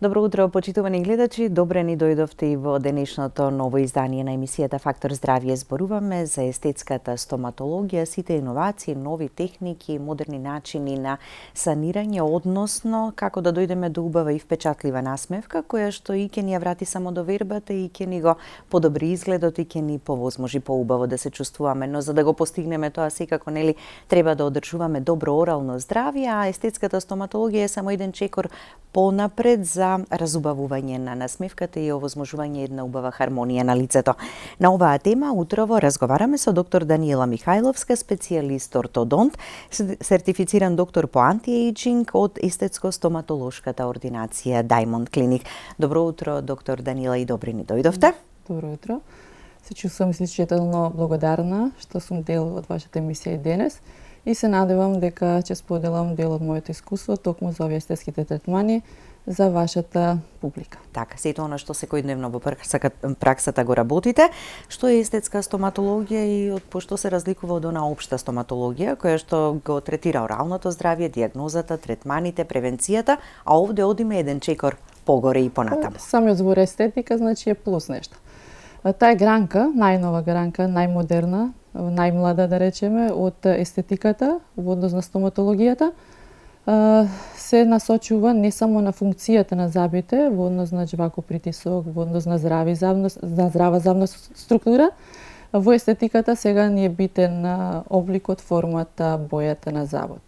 Добро утро, почитувани гледачи. Добре ни дојдовте и во денешното ново издание на емисијата Фактор здравје. Зборуваме за естетската стоматологија, сите иновации, нови техники, модерни начини на санирање, односно како да дојдеме до убава и впечатлива насмевка, која што и ќе ни ја врати самодовербата и ќе ни го подобри изгледот и ќе ни повозможи поубаво да се чувствуваме. Но за да го постигнеме тоа секако треба да одржуваме добро орално здравје, а естетската стоматологија е само еден чекор понапред за разубавување на насмевката и овозможување една убава хармонија на лицето. На оваа тема утрово разговараме со доктор Даниела Михајловска, специјалист ортодонт, сертифициран доктор по антиејџинг од естетско-стоматолошката ординација Diamond Clinic. Добро утро, доктор Даниела, и добре ни дојдовте. Добро утро. Се чувствувам исклучително благодарна што сум дел од вашата емисија и денес и се надевам дека ќе споделам дел од моето искуство токму за овие естетските третмани за вашата публика. Така, сето она што секојдневно во праксата го работите, што е естетска стоматологија и пошто се разликува од она општа стоматологија, која што го третира оралното здравје, дијагнозата, третманите, превенцијата, а овде одиме еден чекор погоре и понатаму. Самиот збор естетика значи е плюс нешто. Таа гранка, најнова гранка, најмодерна, најмлада да речеме, од естетиката во однос на стоматологијата, се насочува не само на функцијата на забите, во однос на жвакопритисок, во однос на здрава забна структура. Во естетиката сега ни е битен обликот, формата, бојата на забот.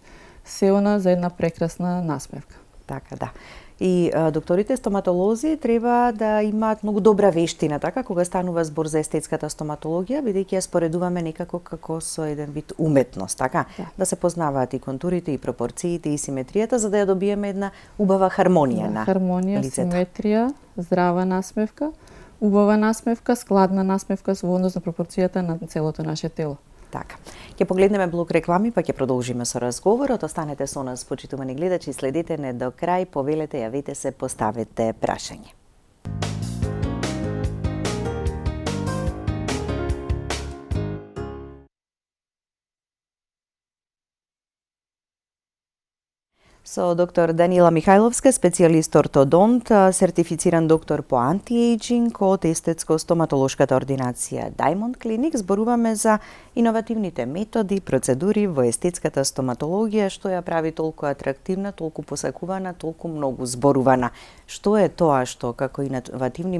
Се она за една прекрасна насмевка. Така, да. И докторите стоматолози треба да имаат многу добра вештина, така, кога станува збор за естетската стоматологија, бидејќи ја споредуваме некако како со еден вид уметност, така? Да се познаваат и контурите, и пропорциите, и симетријата, за да ја добиеме една убава хармонија на хармонија, лицето. симетрија, здрава насмевка, убава насмевка, складна насмевка во однос на пропорцијата на целото наше тело. Така. Ќе погледнеме блок реклами, па ќе продолжиме со разговорот. Останете со нас, почитувани гледачи, следете не до крај, повелете, јавете се, поставете прашање. Со доктор Даниела Михајловска, специјалист ортодонт, сертифициран доктор по антиејџинг од естетско-стоматолошката ординација Diamond Clinic, зборуваме за иновативните методи, процедури во естетската стоматологија, што ја прави толку атрактивна, толку посакувана, толку многу зборувана. Што е тоа што како иновативни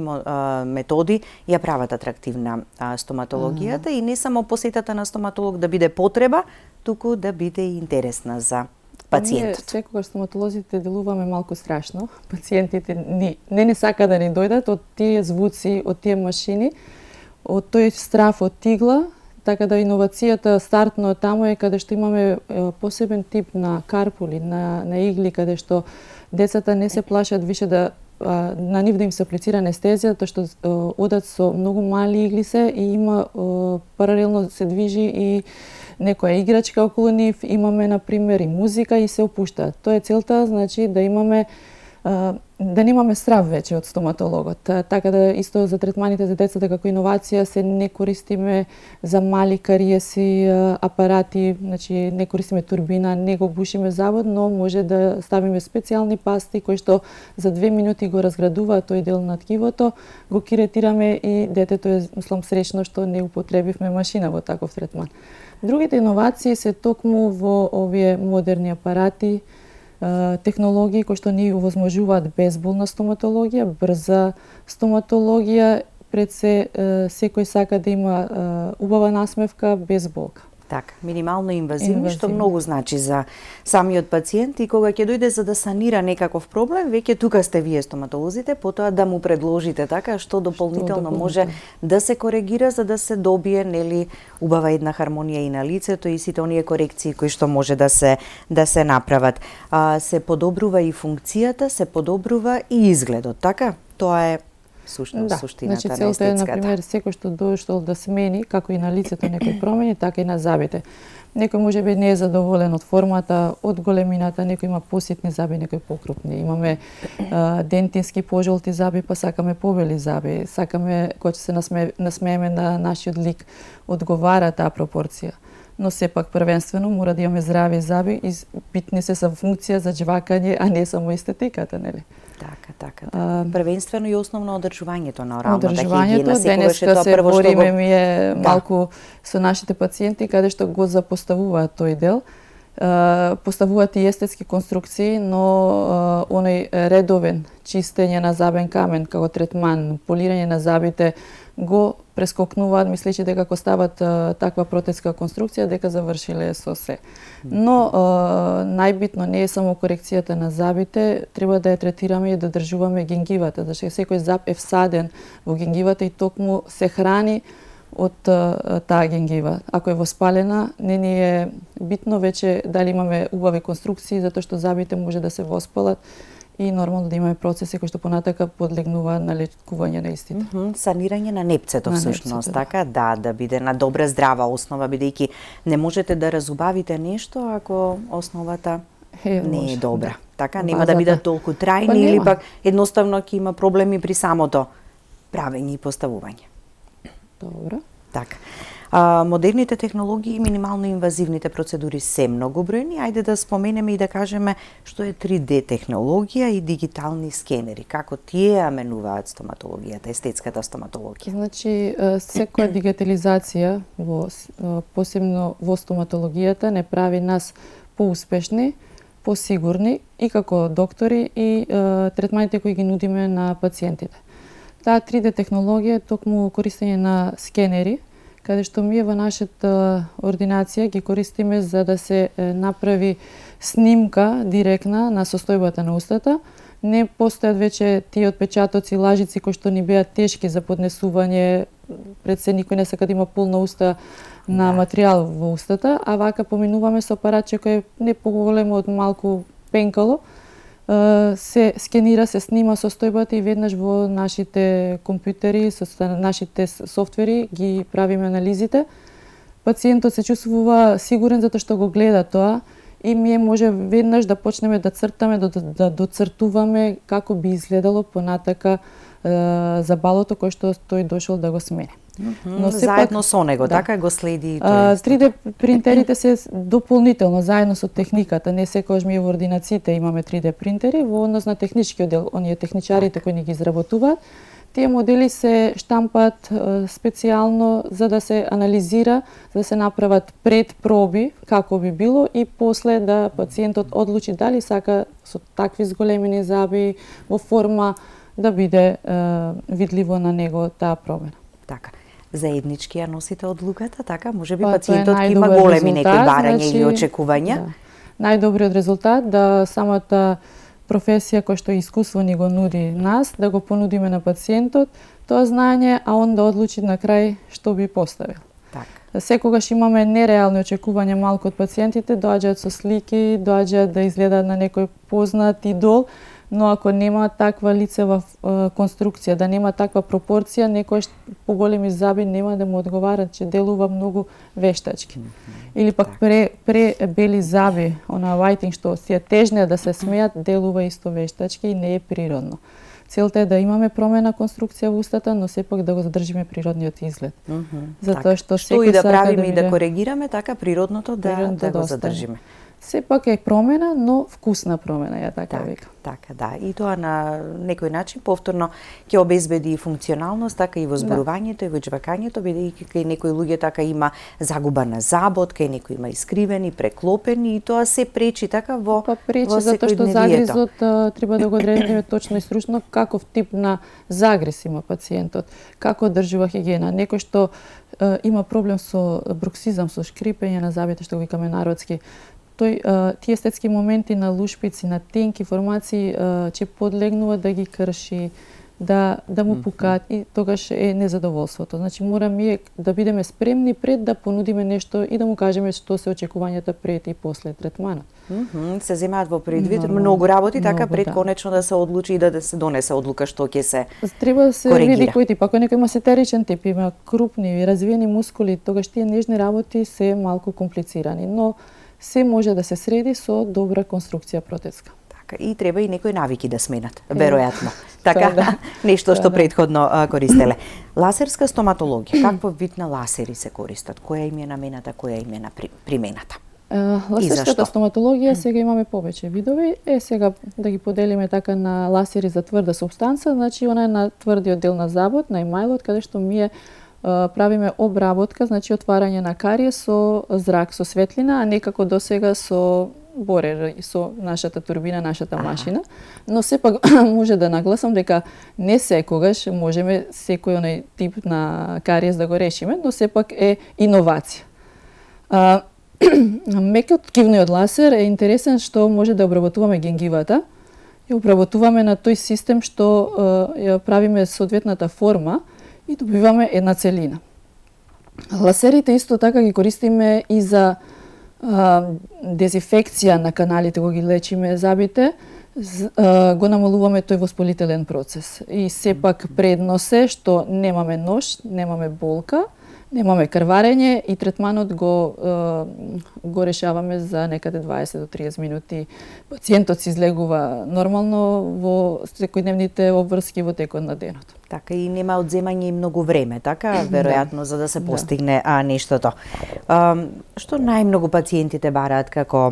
методи ја прават атрактивна стоматологијата и не само посетата на стоматолог да биде потреба, туку да биде интересна за пациентот? Ние секогаш стоматолозите делуваме малку страшно. Пациентите не сака да ни дојдат од тие звуци, од тие машини, од тој страф од тигла, така да иновацијата стартно таму е каде што имаме посебен тип на карпули, на игли, каде што децата не се плашат више на нив да им се аплицира анестезија, тоа што одат со многу мали игли се и има паралелно се движи и некоја играчка околу нив, имаме на пример и музика и се опуштаат. Тоа е целта, значи да немаме страв веќе од стоматологот. Така да исто за третманите за децата како иновација се не користиме за мали кариеси апарати, значи не користиме турбина, не го бушиме забот, но може да ставиме специјални пасти кои што за 2 минути го разградуваат тој дел на ткивото, го киретираме и детето е мислам среќно што не употребивме машина во таков третман. Другите иновации се токму во овие модерни апарати, технологии кои што ни овозможуваат безболна стоматологија, брза стоматологија, пред се секој сака да има убава насмевка без болка. Така, минимално инвазивни, што многу значи за самиот пациент и кога ќе дојде за да санира некаков проблем, веќе тука сте вие стоматолозите, потоа да му предложите така што дополнително може да се коригира за да се добие убава една хармонија и на лицето и сите оние корекции кои што може да се направат. Се подобрува и функцијата, се подобрува и изгледот, така? Тоа е суштината на естетската. Целта е, например, секој што дошол да смени, како и на лицето некои промени, така и на забите. Некој може би не е задоволен од формата, од големината, некој има поситни заби, некој покрупни. Имаме дентински пожолти заби, па сакаме побели заби. Сакаме, кога ќе се насмееме на нашиот лик, одговара таа пропорција. Но сепак првенствено мора да имаме здрави заби и битни се са функција за џвакање, а не само естетиката, нели? Така. Првенствено и основно одржувањето на оралната Одржувањето, хигиена. денеска се бориме ние малку со нашите пациенти каде што го запоставуваат тој дел. Поставуваат и естетски конструкции, но оној редовен чистење на забен камен како третман, полирање на забите го прескокнуваат, мислејќи дека ако стават таква протезска конструкција дека завршиле со се. Но најбитно не е само корекцијата на забите, треба да ја третираме и да држуваме гингивата, зашто секој заб е всаден во гингивата и токму се храни од таа гингива. Ако е воспалена, не ни е битно веќе дали имаме убави конструкции, затоа што забите може да се воспалат и нормално да имаме процеси кои што понатака подлегнуваат на лекување на истите. Санирање на непцето всушност, така да биде на добра здрава основа, бидејќи не можете да разубавите нешто ако основата не е добра. Така нема да бидат толку трајни или пак едноставно ќе има проблеми при самото правење и поставување. Добро. Така. Модерните технологии и минимално инвазивните процедури се многу бројни. Ајде да споменеме и да кажеме што е 3D технологија и дигитални скенери. Како тие ја менуваат стоматологијата, естетската стоматологија? Значи, секоја дигитализација, посебно во стоматологијата, не прави нас поуспешни, посигурни и како доктори и третманите кои ги нудиме на пациентите. Таа 3D технологија е токму користење на скенери, каде што ние во нашата ординација ги користиме за да се направи снимка директна на состојбата на устата. Не постојат веќе тие отпечатоци, лажици кои што ни беа тешки за поднесување, пред се никој не сака да има полна уста на материјал во устата, а вака поминуваме со апаратче кој е не поголемо од малку пенкало, се скенира, се снима состојбата и веднаш во нашите компјутери, со нашите софтвери ги правиме анализите. Пациентот се чувствува сигурен затоа што го гледа тоа и ние може веднаш да почнеме да цртаме, да доцртуваме како би изгледало понатака забалото кој што тој дошол да го смени. Но заедно со него, така го следи и тој. 3D принтерите се дополнително заедно со техниката, не секогаш ми во ординациите имаме 3D принтери, во однос на техничкиот дел, оние техничарите кои ни ги изработуваат, тие модели се штампаат специјално за да се анализира, за да се направат предпроби како би било и после да пациентот одлучи дали сака со такви зголемени заби во форма да биде видливо на него таа промена. Така. Заеднички ја носите одлуката, така? Може би пациентот има големи некои барања или очекувања. Да. Најдобриот резултат да самата професија која што искуство ни го нуди нас, да го понудиме на пациентот тоа знаење, а он да одлучи на крај што би поставил. Така. Секогаш имаме нереални очекувања малку од пациентите, доаѓаат со слики, доаѓаат да изгледаат на некој познат идол, но ако нема таква лицева конструкција, да нема таква пропорција, некојаш поголеми заби нема да му одговарат, че делува многу вештачки. Или пак бели заби, она whiting што си тежне да се смеат, делува исто вештачки и не е природно. Целта е да имаме промена конструкција во устата, но сепак да го задржиме природниот изглед. Затоа што секој и да правиме и да коригираме, така природното да го задржиме. Сепак е промена, но вкусна промена, ја така викам. Така, да. И тоа на некој начин повторно ќе обезбеди и функционалност, така и во зборувањето, и во џвакањето, бидејќи кај некои луѓе така има загуба на забот, кај некои има искривени, преклопени и тоа се пречи така во пречи затоа што загризот треба да го одредиме точно и стручно каков тип на загриз има пациентот, како држува хигиена. Некој што има проблем со бруксизам, со шкрипење на забите, што го викаме народски, тие естетски моменти на лушпици, на тенки формации ќе подлегнува да ги крши, да му пукаат и тогаш е незадоволството. Значи мора ние да бидеме спремни пред да понудиме нешто и да му кажеме што се очекувањата пред и после третманот. Се земаат во предвид многу работи така пред конечно да се одлучи и да се донесе одлука што ќе се треба да се види кој тип. Ако некој има сетеричен тип, има крупни и развиени мускули, тогаш тие нежни работи се малку комплицирани, но се може да се среди со добра конструкција протезка. Така, и треба и некои навики да сменат, веројатно. Така, нешто што претходно користеле. Лазерска стоматологија, каков вид на лазери се користат? Која им е намената, која им е примената? зашто? Ласерската стоматологија сега имаме повеќе видови. Сега да ги поделиме така на ласери за тврда супстанца, значи она е на тврдиот дел на забот, на емајлот, каде што ние правиме обработка, значи отварање на карие со зрак, со светлина, а не како досега со борер, со нашата турбина, нашата машина. Но сепак може да нагласам дека не секогаш можеме секој онај тип на кариес да го решиме, но сепак е иновација. Мекиот кивниот ласер е интересен што може да обработуваме генгивата и обработуваме на тој систем што ја правиме соодветната форма и добиваме една целина. Ласерите исто така ги користиме и за дезинфекција на каналите, кога ги лечиме забите, го намалуваме тој воспалителен процес. И сепак преднос е што немаме нож, немаме болка, немаме крварење и третманот го решаваме за некаде 20 до 30 минути. Пациентот се излегува нормално во секојдневните обврски во текот на денот. Така и нема одземање и многу време, така веројатно за да се постигне нештото. Што најмногу пациентите бараат како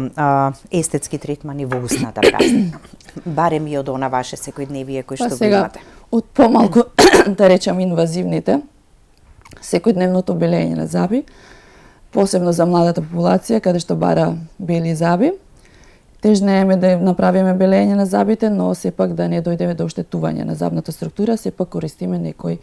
естетски третмани во устната празна? Барем и од она ваше секојдневие кој што го имате. Од помалку да речам инвазивните, секојдневното белење на заби, посебно за младата популација каде што бара бели заби. Тежнееме да направиме белење на забите, но сепак да не дојдеме до оштетување на забната структура, сепак користиме некои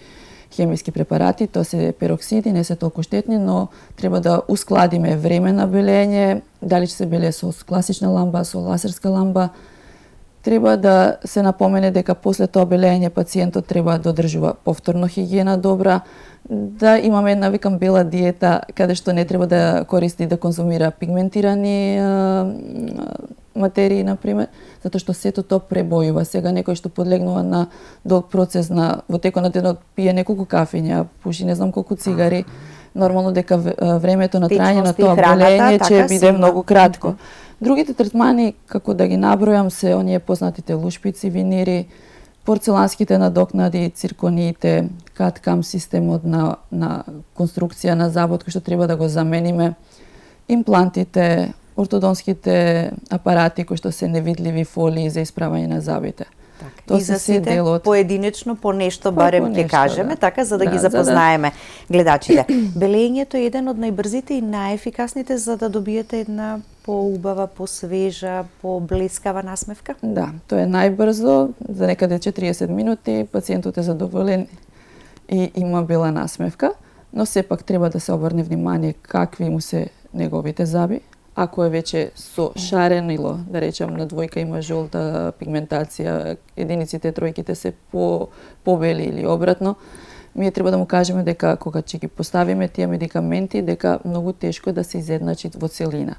хемиски препарати, тоа се пероксиди, не се толку штетни, но треба да ускладиме време на белење, дали ќе се белее со класична ламба, со ласерска ламба. Треба да се напомене дека после тоа белење пациентот треба да одржува повторно хигиена добра, да имаме една викам бела диета каде што не треба да користи да конзумира пигментирани материи, например, затоа што сето тоа пребојува. Сега некој што подлегнува на долг процес во текот на денот пие неколку кафења, пуши не знам колку цигари, нормално дека времето на трајање на тоа белење ќе биде многу кратко. Другите третмани, како да ги набројам, се оние познатите лушпици, винири, порцеланските надокнади, циркониите, кат-кам системот на конструкција на забот кој што треба да го замениме, имплантите, ортодонските апарати кои што се невидливи фолии за исправање на забите. И за сите поединечно по нешто барем ќе кажеме, така за да ги запознаеме гледачите. Белењето е еден од најбрзите и најефикасните за да добиете една поубава, посвежа, поблескава насмевка? Да, тоа е најбрзо, за некаде 40 минути пациентот е задоволен и има бела насмевка, но сепак треба да се обрне внимание какви му се неговите заби. Ако е веќе со шарен или, да речем, на двојка има жолта пигментација, единиците, тројките се побели или обратно, ние треба да му кажеме дека кога ќе ги поставиме тие медикаменти, дека многу тешко да се изедначи во целина.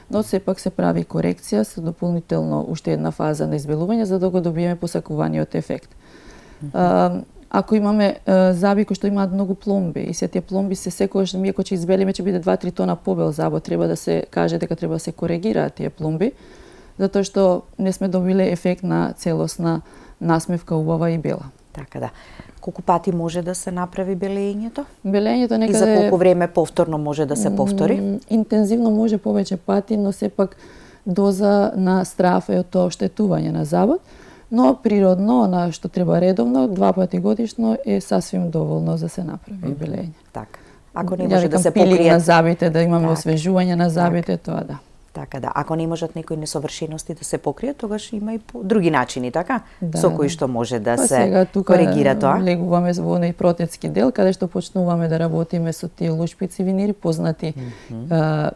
Но сепак се прави корекција со дополнително уште една фаза на избелување за да го добиеме посакуваниот ефект. Ако имаме заби кои што имаат многу пломби и се тие пломби се секогаш ние кога ќе избелиме ќе биде 2-3 тона побел забот, треба да се каже дека треба да се коригираат тие пломби, затоа што не сме добиле ефект на целосна насмевка убава и бела. Така да. Колку пати може да се направи белењето? Белењето некаде... И за колку време повторно може да се повтори? Интензивно може повеќе пати, но сепак доза на страф е од оштетување на забот. Но природно, на што треба редовно, 2 пати годишно е сасвим доволно за се направи белење. Така. Ако не може да се покријат на забите, да имаме освежување на забите, тоа да. Така да, ако не можат некои несовршености да се покријат, тогаш има и други начини, така? Да, со кои што може да се сега, коригира тоа. Легуваме во оној протетски дел, каде што почнуваме да работиме со тие лушпици винири, познати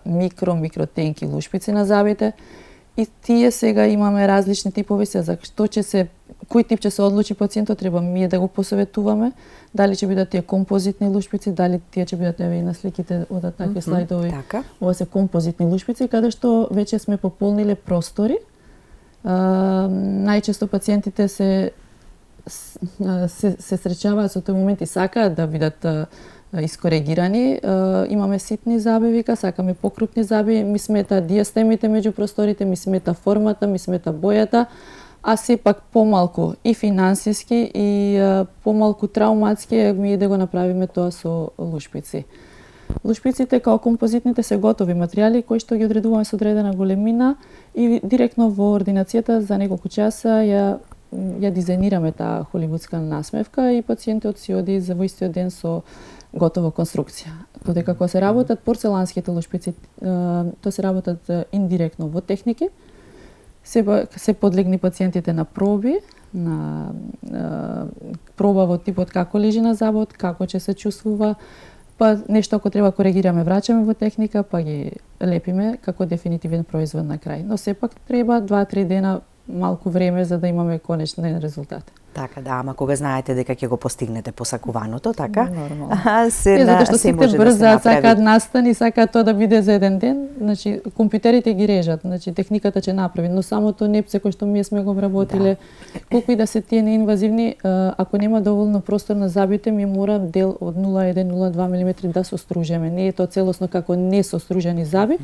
микротенки лушпици на забите. И тие сега имаме различни типови се, за што ќе се, кој тип ќе се одлучи пациентот, треба ние да го посоветуваме, дали ќе бидат тие композитни лушпици, дали тие ќе бидат еве и на сликите од такви слайдови. Така. Ова се композитни лушпици каде што веќе сме пополниле простори. Најчесто пациентите се среќаваат со тој момент и сакаат да бидат искоригирани. Имаме ситни заби, вика, сакаме покрупни заби, ми смета диастемите меѓу просторите, ми смета формата, ми смета бојата, а сепак помалку и финансиски и помалку трауматски ми да го направиме тоа со лушпици. Лушпиците као композитните се готови материјали кои што ги одредуваме со одредена големина и директно во ординацијата за неколку часа ја дизајнираме таа холивудска насмевка и пациентот си оди за во истиот ден со готова конструкција. Додека кога се работат порцеланските лушпици, тоа се работат индиректно во техники, се подлегни пациентите на проби, на проба во типот како лежи на забот, како ќе се чувствува, па нешто ако треба коригираме, враќаме во техника, па ги лепиме како дефинитивен производ на крај. Но сепак треба 2-3 дена малку време за да имаме конечен резултат. Така, да, ама кога знаете дека ќе го постигнете посакуваното, така? Нормално. Затоа што сите брзаат, сакаат настани, сакаат тоа да биде за еден ден, значи компјутерите ги режат, значи техниката ќе направи, но самото непце кој што ние сме го обработиле, колку и да се тие неинвазивни, ако нема доволно простор на забите, ми мора дел од 0,1-0,2 мм да состружеме. Не е тоа целосно како несостружени заби,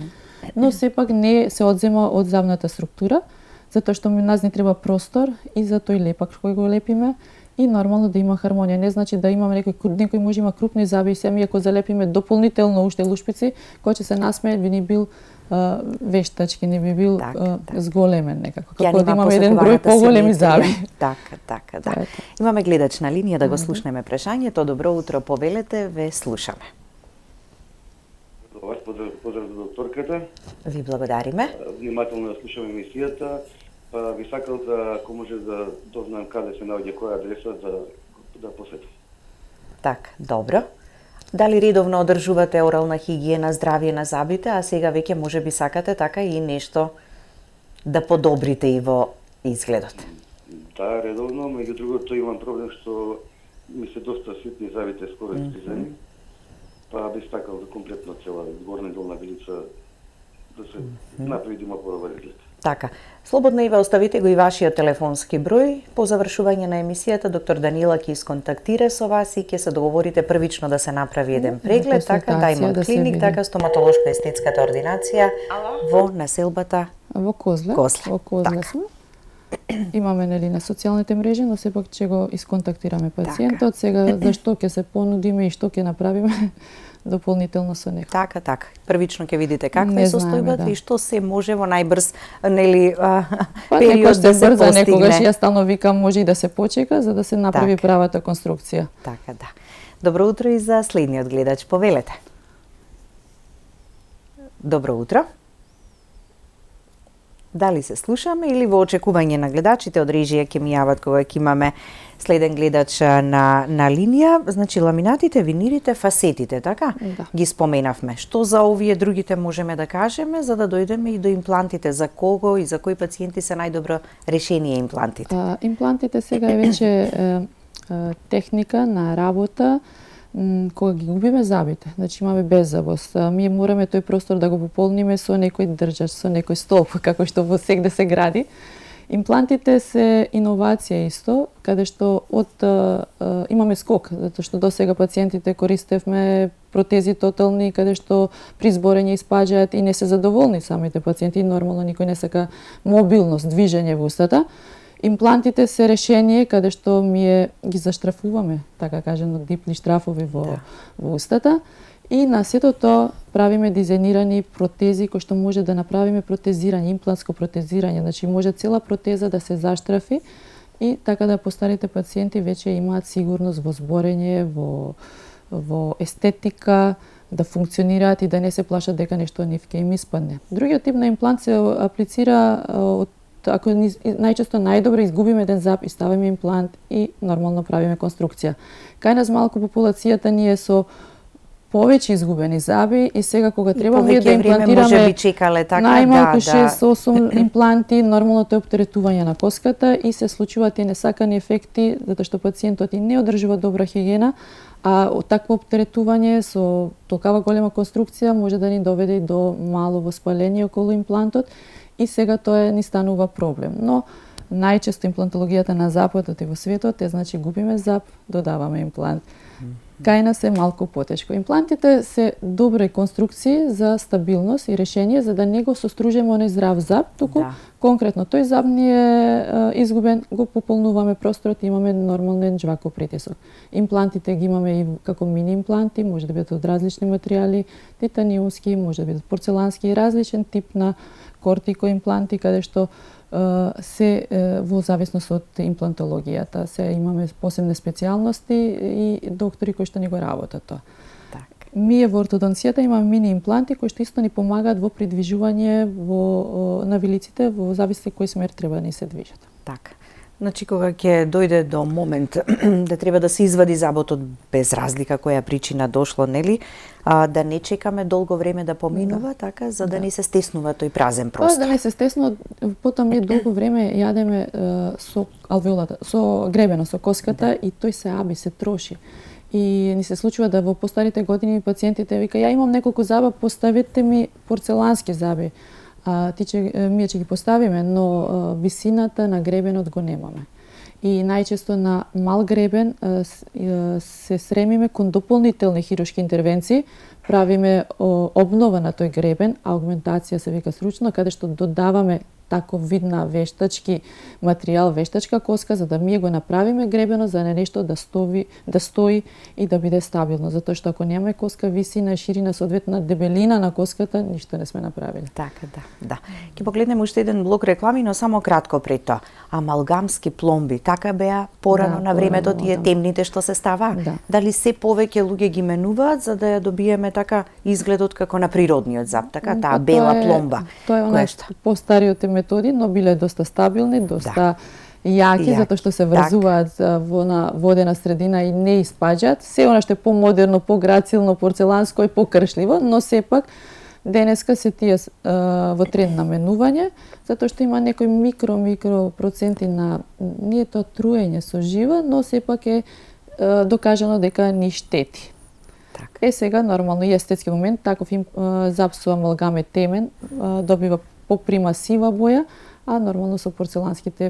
но сепак не се одзема од забната структура, затоа што нас ни треба простор и за тој лепак кој го лепиме и нормално да има хармонија. Не значи да имаме некој може има крупни заби и сами ако залепиме дополнително уште лушпици, кој ќе се насмее би ни бил вештачки, не би бил зголемен некако. Како да имаме еден број поголеми заби. Така, да. Имаме гледач на линија да го слушнеме прашањето. Добро утро, повелете, ве слушаме. Поздрав за докторката. Ви благодариме. Внимателно ја слушам емисијата. Би сакал да, ако може да дознам каде се наоѓа која адреса да посетам. Така, добро. Дали редовно одржувате орална хигиена, здравје на забите, а сега веќе може би сакате така и нешто да подобрите и во изгледот? Да, редовно, меѓу другото имам проблем што ми се доста ситни забите скоро излизани. Па би сакал да комплетно цела горна и долна вилица да се направи да има подобар изглед. Така, слободно и ве оставите го и вашиот телефонски број. По завршување на емисијата, доктор Данила ќе исконтактира со вас и ќе се договорите првично да се направи еден преглед, така, Diamond Clinic, така, стоматолошко-естетската ординација во населбата во Козле. Во Козле сме. Имаме нели на социјалните мрежи, но сепак ќе го исконтактираме пациентот. Сега зашто ќе се понудиме и што ќе направиме дополнително со него. Така. Првично ќе видите каква е состојбата и што се може во најбрз нели период да се постигне. Некогаш ја стално викам може и да се почека за да се направи правата конструкција. Така, да. Добро утро и за следниот гледач, повелете. Добро утро. Дали се слушаме или во очекување на гледачите од режија ќе ми јават кога ќе имаме следен гледач на линија. Значи ламинатите, винирите, фасетите, така? Да. Ги споменавме. Што за овие другите можеме да кажеме за да дојдеме и до имплантите? За кого и за кои пациенти се најдобро решение имплантите? Имплантите сега е веќе техника на работа кога ги губиме забите, значи имаме беззабост, ние мораме тој простор да го пополниме со некој држач, со некој столб, како што во сегде се гради. Имплантите се иновација исто, каде што имаме скок, затоа што досега пациентите користевме протези тотални, каде што при зборење испаѓаат и не се задоволни самите пациенти, нормално никој не сака мобилност, движење во устата. Имплантите се решение каде што ги заштрафуваме, така кажано, дипли штрафови во устата и на сето тоа правиме дизајнирани протези кои што може да направиме протезирање, имплантско протезирање, значи може цела протеза да се заштрафи и така да постарите пациенти веќе имаат сигурност во зборење, во естетика, да функционираат и да не се плашат дека нешто нив ќе им испадне. Другиот тип на имплант се аплицира ако најчесто најдобро изгубиме еден зап и ставиме имплант и нормално правиме конструкција. Кај нас малку популацијата ни е со повеќе изгубени заби и сега кога треба да имплантираме најмалку 6-8 импланти, нормално тоа е оптеретување на коската и се случуваат и несакани ефекти затоа што пациентот и не одржува добра хигиена, а такво оптеретување со толкава голема конструкција може да ни доведе и до мало воспаление околу имплантот и сега тоа ни станува проблем. Но најчесто имплантологијата на западот и во светот е значи губиме зап, додаваме имплант. Кај нас е малку потешко. Имплантите се добри конструкции за стабилност и решение за да не го состружиме оној здрав зап, туку конкретно тој зап ни е изгубен, го пополнуваме просторот и имаме нормален жваков притисок. Имплантите ги имаме и како мини импланти, може да бидат од различни материјали, титаниумски, може да бидат порцелански и различен тип на кортикоимпланти каде што се во зависност од имплантологијата. Се имаме посебни специјалности и доктори кои што ни го работат тоа. Ние во ортодонцијата имаме мини импланти кои што исто ни помагаат во придвижување на вилиците во зависи кој смер треба да ни се движат. Така. Значи, кога ќе дојде до момент да треба да се извади заботот без разлика која причина дошло, нели, да не чекаме долго време да поминува, така, за да не се стеснува тој празен простор. Да не се стеснува, потом ние долго време јадеме со алвеолата, со гребено, со коската и тој се аби, се троши. И ни се случува да во постарите години пациентите вика, ја имам неколку заба, поставете ми порцелански заби. Ние ќе ги поставиме, но висината на гребенот го немаме. И најчесто на мал гребен се сремиме кон дополнителни хируршки интервенции, правиме обнова на тој гребен, аугментација се вика сручно, каде што додаваме таков вид на вештачки материјал, вештачка коска, за да ние го направиме гребено, за нешто да стои и да биде стабилно. Затоа што ако немаме коска, висина, ширина, соодветна дебелина на коската, ништо не сме направили. Така, да. Ќе погледнеме уште еден блок реклами, но само кратко пред тоа. Амалгамски пломби, така беа порано на времето тие темните што се става. Дали се повеќе луѓе ги менуваат за да ја добиеме така изгледот како на природниот зап, така таа бела пломба. Тоа е она постариот методи, но биле доста стабилни, доста јаки, затоа што се врзуваат во водена средина и не испаѓаат. Се она што е помодерно, пограцилно, порцеланско и покршливо, но сепак денеска се тие во тренд на менување, затоа што има некои микро проценти на не тоа труење со жива, но сепак е докажано дека ни штети. Сега нормално и естетски момент таков зап со амалгам е темен, добива поприма сива боја, а нормално со порцеланските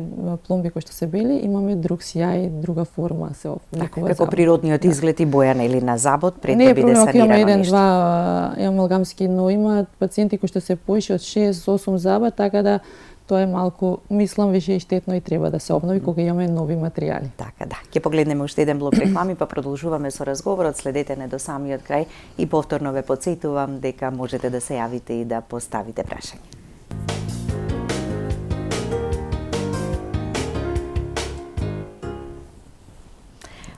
пломби кои што се бели имаме друг сјај, друга форма се обликува. Како природниот изглед и боја нели на забот пред да биде санирано нешто. Не е еден-два амалгамски, но имаат пациенти кои што се поише од 6-8 заба, така да тоа е малку, мислам, више и штетно и треба да се обнови кога имаме нови материјали. Така, да. Ќе погледнеме уште еден блок реклами, па продолжуваме со разговорот. Следете не до самиот крај и повторно ве потсетувам дека можете да се јавите и да поставите прашање.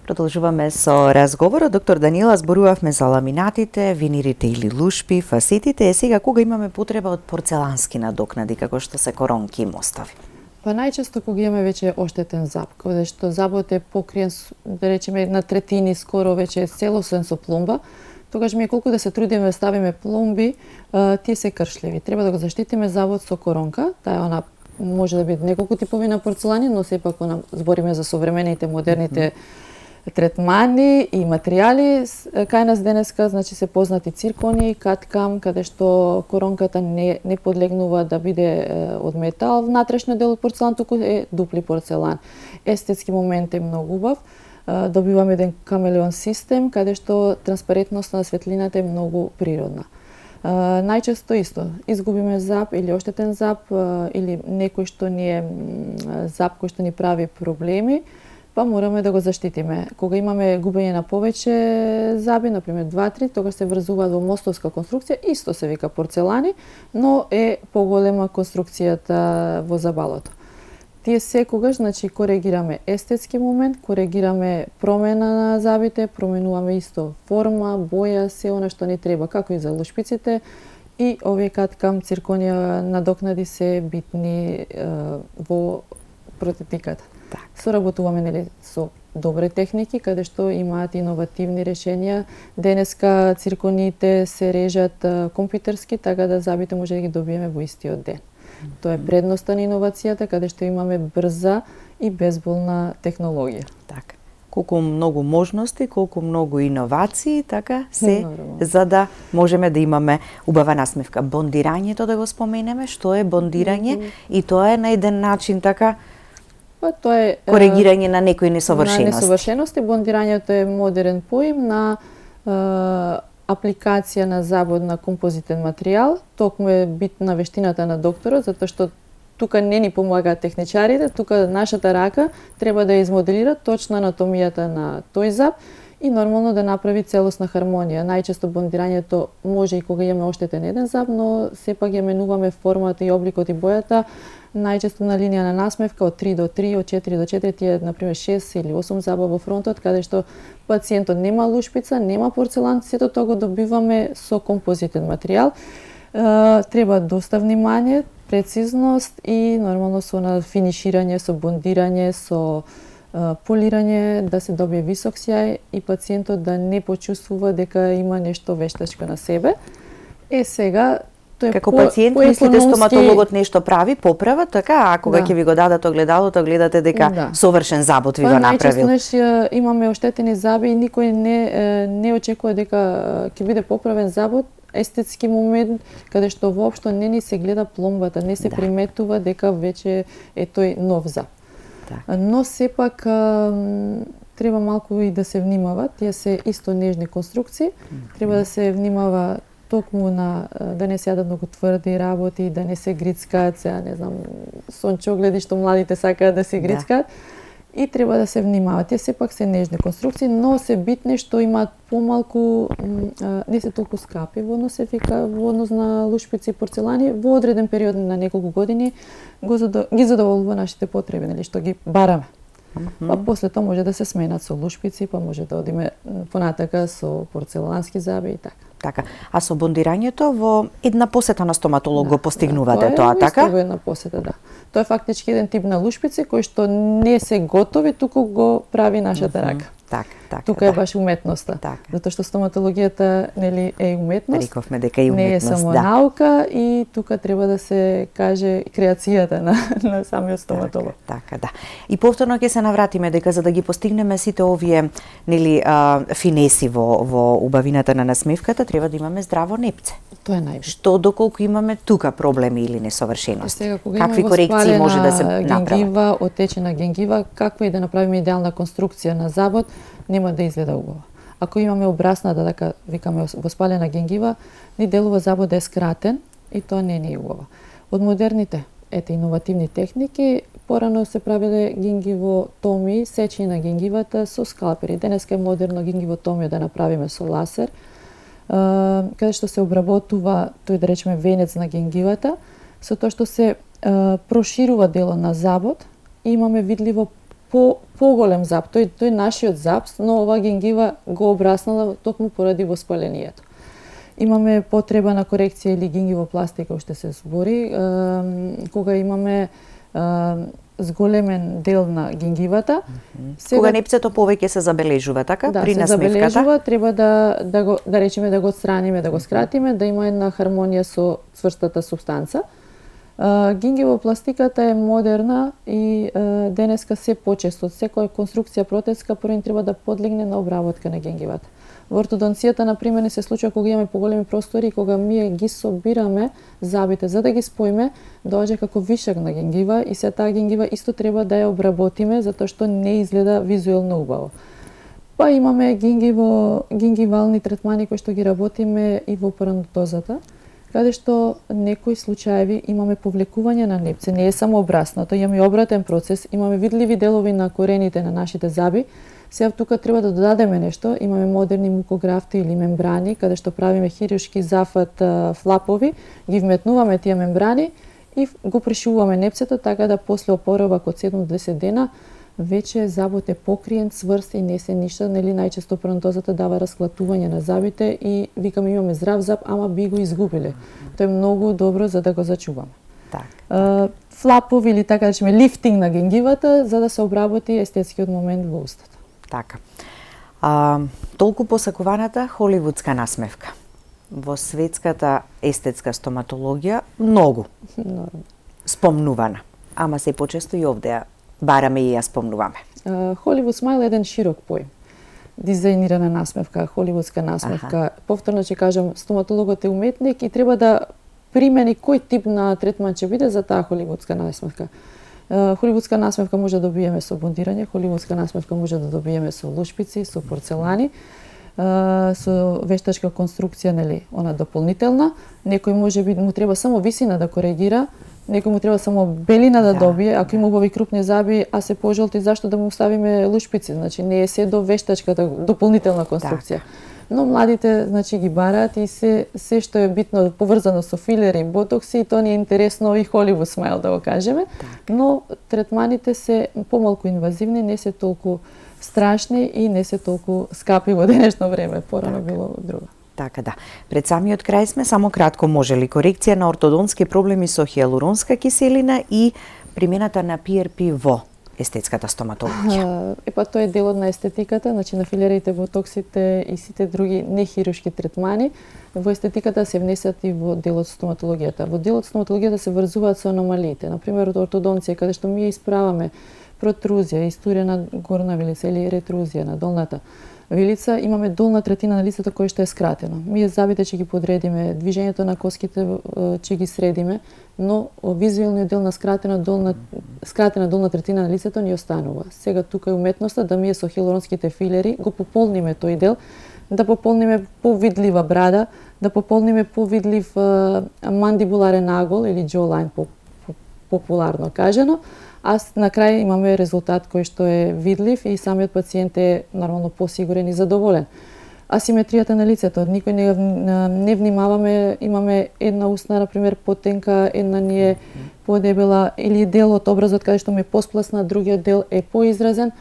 Продолжуваме со разговорот. Доктор Даниела, зборувавме за ламинатите, винирите или лушпи, фасетите. Сега кога имаме потреба од порцелански надокнади, како што се коронки и мостови? Па најчесто кога имаме веќе оштетен зап, кога што забот е покриен, да речеме на третини, скоро веќе целосен со пломба, тогаш ми колку да се трудиме да ставиме пломби, тие се кршливи. Треба да го заштитиме забот со коронка, таа она може да биде неколку типови на порцелани, но сепак збориме за современите, модерните третмани и материјали. Кај нас денеска значи се познати циркони, каткам, каде што коронката не подлегнува да биде од метал, внатрешниот дел од порцелан, туку е дупли порцелан. Естетски момент е многу убав. Добиваме еден камелеон систем, каде што транспарентноста на светлината е многу природна. Најчесто исто, изгубиме зап или оштетен зап или некој што ни е зап кој што ни прави проблеми, па мораме да го заштитиме. Кога имаме губење на повеќе заби, например 2-3, тогаш се врзуваат во мостовска конструкција, исто се вика порцелани, но е поголема конструкцијата во забалото. Тие секогаш, значи, коригираме естетски момент, коригираме промена на забите, променуваме исто форма, боја, се она што ни треба, како и за лушпиците, и овие каткам цирконија надокнади се битни во протетиката. Соработуваме нели со добри техники каде што имаат иновативни решенија. Денеска циркониите се режат компјутерски, така да забите може да ги добиеме во истиот ден. Тоа е предноста на иновацијата каде што имаме брза и безболна технологија. Така. Колку многу можности, колку многу иновации, така се за да можеме да имаме убава насмевка. Бондирањето да го споменеме, што е бондирање и тоа е на еден начин така Па тоа е коригирање на некои несовршености. На несовршености. Бондирањето е модерен поим на апликација на забод на композитен материјал. Токму е битна вештината на докторот, затоа што тука не ни помагаат техничарите, тука нашата рака треба да измоделира точно анатомијата на тој заб и нормално да направи целосна хармонија. Најчесто бондирањето може и кога имаме оштетен еден заб, но сепак ја менуваме формата и обликот и бојата, најчесто на линија на насмевка од 3 до 3, од 4 до 4, тие например 6 или 8 заба во фронтот, каде што пациентот нема лушпица, нема порцелан, сето тоа го добиваме со композитен материјал. Треба доста внимание, прецизност и нормално со на финиширање, со бондирање, со полирање, да се добие висок сјај и пациентот да не почувствува дека има нешто вештачко на себе. Сега тоа е како пациент мислите стоматологот нешто прави, поправа, така, а кога ќе ви го дадат огледалото, гледате дека совршен забот ви го направил. Најчесто имаме оштетени заби и никој не очекува дека ќе биде поправен забот. Естетски момент каде што воопшто не ни се гледа пломбата, не се приметува дека веќе е тој нов заб. Но сепак треба малку и да се внимава, тие се исто нежни конструкции, треба да се внимава токму на да не се јадат многу тврди работи, да не се грицкаат, сега не знам, сончогледи што младите сакаат да се грицкаат. И треба да се внимава. Тие сепак се нежни конструкции, но се битни што имаат помалку, не се толку скапи во однос во однос на лушпици и порцелани, во одреден период на неколку години ги задоволува нашите потреби, нели, што ги бараме. Па после тоа може да се сменат со лушпици, па може да одиме понатака со порцелански заби и така. Така. А со бондирањето во една посета на стоматолог го постигнувате тоа, така? Тоа е една посета, да. Тоа е фактички еден тип на лушпици кои што не се готови, туку го прави нашата рака. Тука е баш уметноста. Затоа што стоматологијата, нели, е уметност. Рековме дека е уметност, не е само наука и тука треба да се каже креацијата на самиот стоматолог. Така, да. И повторно ќе се навратиме дека за да ги постигнеме сите овие, нели, финеси во убавината на насмевката, треба да имаме здраво непце. Тоа е најбитно. Што доколку имаме тука проблеми или несовршености? Сега, какви корекции може да се направат? Генгива, отечена генгива, каква и да направиме идеална конструкција на забот, нема да изгледа убаво. Ако имаме обрасната, дека викаме воспалена генгива, ни делува забот да е скратен и тоа не е убаво. Од модерните иновативни техники, порано се правеле генгивотомии, сечење на генгивата со скалпери. Денеска е модерно генгивотомија да направиме со ласер, каде што се обработува тој, да речеме, венец на генгивата, со тоа што се проширува дело на забот и имаме видливо поголем заб. Тој нашиот заб, но оваа генгива го обраснала токму поради воспалението. Имаме потреба на корекција или генгивопластика, што се збори, кога имаме зголемен дел на генгивата. Кога непцето повеќе се забележува, така? Да, при насмевката? се забележува, треба да речеме да го отстраниме, да го скратиме, да има една хармонија со цврстата субстанца. Генгивопластиката е модерна и денеска се почесто. Секоја конструкција протезка прво треба да подлегне на обработка на генгивата. Во ортодонцијата, например, не се случува кога имаме поголеми простори, кога ние ги собираме забите за да ги споиме, доаѓа како вишак на генгива и се таа генгива исто треба да ја обработиме затоа што не изгледа визуелно убаво. Па имаме генгивални третмани кои што ги работиме и во парадонтозата, каде што некои случаеви имаме повлекување на непце, не е само обраснато, имаме и обратен процес, имаме видливи делови на корените на нашите заби. Сега тука треба да додадеме нешто, имаме модерни мукографти или мембрани, каде што правиме хируршки зафат флапови, ги вметнуваме тие мембрани и го пришивуваме непцето, така да после опоравак од 7 до 10 дена веќе забот е покриен, цврст и не се ништо, нели најчесто парадонтозата дава расклатување на забите и викаме имаме здрав заб, ама би го изгубиле. Тоа е многу добро за да го зачуваме. Флапови или така да речеме лифтинг на генгивата за да се обработи естетскиот момент во устата. Така. Толку посакуваната холивудска насмевка во светската естетска стоматологија многу спомнувана, ама се почесто и овде бараме и ја спомнуваме. Холивуд смайл е еден широк поим. Дизајнирана насмевка, холивудска насмевка. Повторно ќе кажам, стоматологот е уметник и треба да примени кој тип на третман ќе биде за таа холивудска насмевка. Холивудска насмевка може да добиеме со бондирање, холивудска насмевка може да добиеме со лушпици, со порцелани, со вештачка конструкција, нели, она дополнителна. Некој може би му треба само висина да коригира, некој му треба само белина да добие, ако има убави крупни заби, а се пожолти, зашто да му ставиме лушпици? Значи не е се до вештачката дополнителна конструкција. Но младите, значи, ги бараат и се што е битно поврзано со филери и ботокси, и тоа ни е интересно и Холивуд смайл, да го кажеме. Но третманите се помалку инвазивни, не се толку страшни и не се толку скапи во денешно време. Порано било друго. Така да. Пред самиот крај сме, само кратко, може ли корекција на ортодонтски проблеми со хијалуронска киселина и примената на PRP во естетската стоматологија? Тоа е дел на естетиката, значи на филерите, ботоксите и сите други нехируршки третмани. Во естетиката се внесат и во делот стоматологијата. Во делот стоматологијата се врзуваат со аномалиите. Например, од ортодонција, каде што ми исправаме протрузија, истурена горна вилица или ретрузија на долната вилица, имаме долна третина на лицето која што е скратено. Ние забите ќе ги подредиме, движењето на коските ќе ги средиме, но визуелниот дел на скратена долна третина на лицето ни останува. Сега тука е уметноста да ние со хијалуронските филери го пополниме тој дел, да пополниме повидлива брада, да пополниме повидлив мандибуларен агол или jawline популарно кажано, а на крај имаме резултат кој што е видлив и самиот пациент е нормално посигурен и задоволен. Асиметријата на лицето, никој не внимаваме, имаме една устна, например, потенка, една ни е подебела, или дел од образот каде што ми е поспласна, другиот дел е поизразен.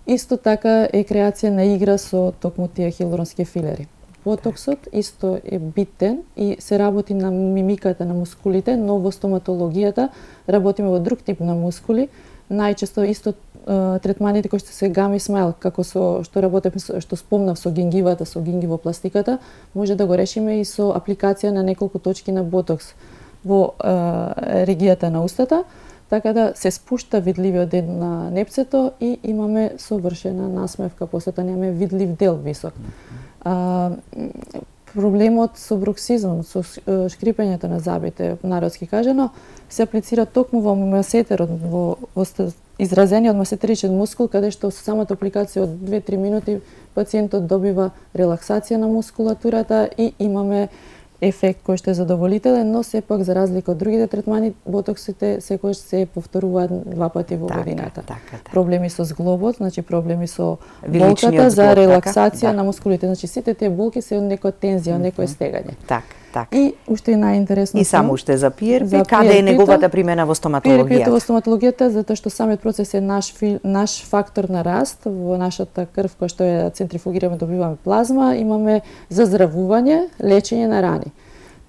Исто така е креација на игра со токму тие хијалуронски филери. Ботоксот исто е битен и се работи на мимиката на мускулите, но во стоматологијата работиме во друг тип на мускули. Најчесто исто третманите кои што се гами смайл, како што работиме, што спомнав со гингивата, со гингивопластиката, може да го решиме и со апликација на неколку точки на ботокс во регијата на устата, така да се спушта видливиот дел на непцето и имаме совршена насмевка, после тоа имаме видлив дел висок. Проблемот со бруксизм, со шкрипењето на забите, народски кажано, се аплицира токму во масетерот, во изразениот масетеричен мускул, каде што со самата апликација од 2-3 минути пациентот добива релаксација на мускулатурата и имаме ефект кој што е задоволителен, но сепак за разлика од другите третмани, ботоксите секогаш се повторуваат 2 пати во годината. Проблеми со зглобот, значи проблеми со болката за релаксација на мускулите, значи сите тие болки се од некоја тензија, од некое стегање. И уште најинтересно. И само уште за PRP, каде е неговата примена во стоматологијата? PRP во стоматологијата затоа што самиот процес е наш фактор на раст во нашата крв, која што е центрифугираме, добиваме плазма, имаме заздравување, лечење на рани.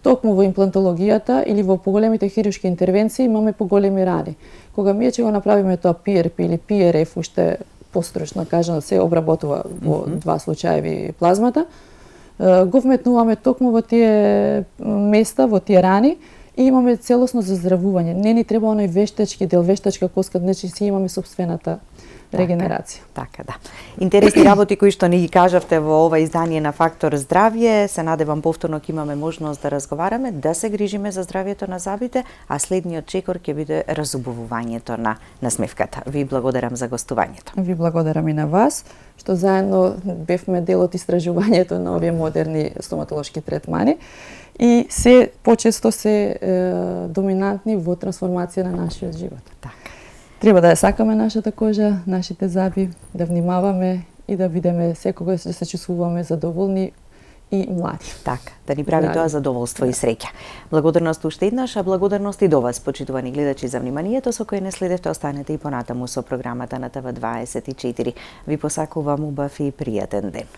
Токму во имплантологијата или во поголемите хируршки интервенции имаме поголеми рани. Кога ние ќе го направиме тоа PRP или PRF, уште постручно кажано, се обработува во 2 случаеви плазмата, го вметнуваме токму во тие места, во тие рани и имаме целосно заздравување. Не ни треба оној вештачки дел, вештачка коска, значи си имаме сопствената регенерација. Така да. Интересни работи кои што ни ги кажавте во ова издание на Фактор здравје. Се надевам повторно ќе имаме можност да разговараме, да се грижиме за здравјето на забите, а следниот чекор ќе биде разубавувањето на насмевката. Ви благодарам за гостувањето. Ви благодарам и на вас, што заедно бевме дел од истражувањето на овие модерни стоматолошки третмани и се почесто се доминантни во трансформација на нашиот живот. Треба да ја сакаме нашата кожа, нашите заби, да внимаваме и да бидеме секогаш да се чувствуваме задоволни и млади. Така, да ни прави тоа задоволство и среќа. Благодарност уште еднаш, а благодарност и до вас, почитувани гледачи, за вниманието со кое не следевте. Останете и понатаму со програмата на ТВ24. Ви посакувам убав и пријатен ден.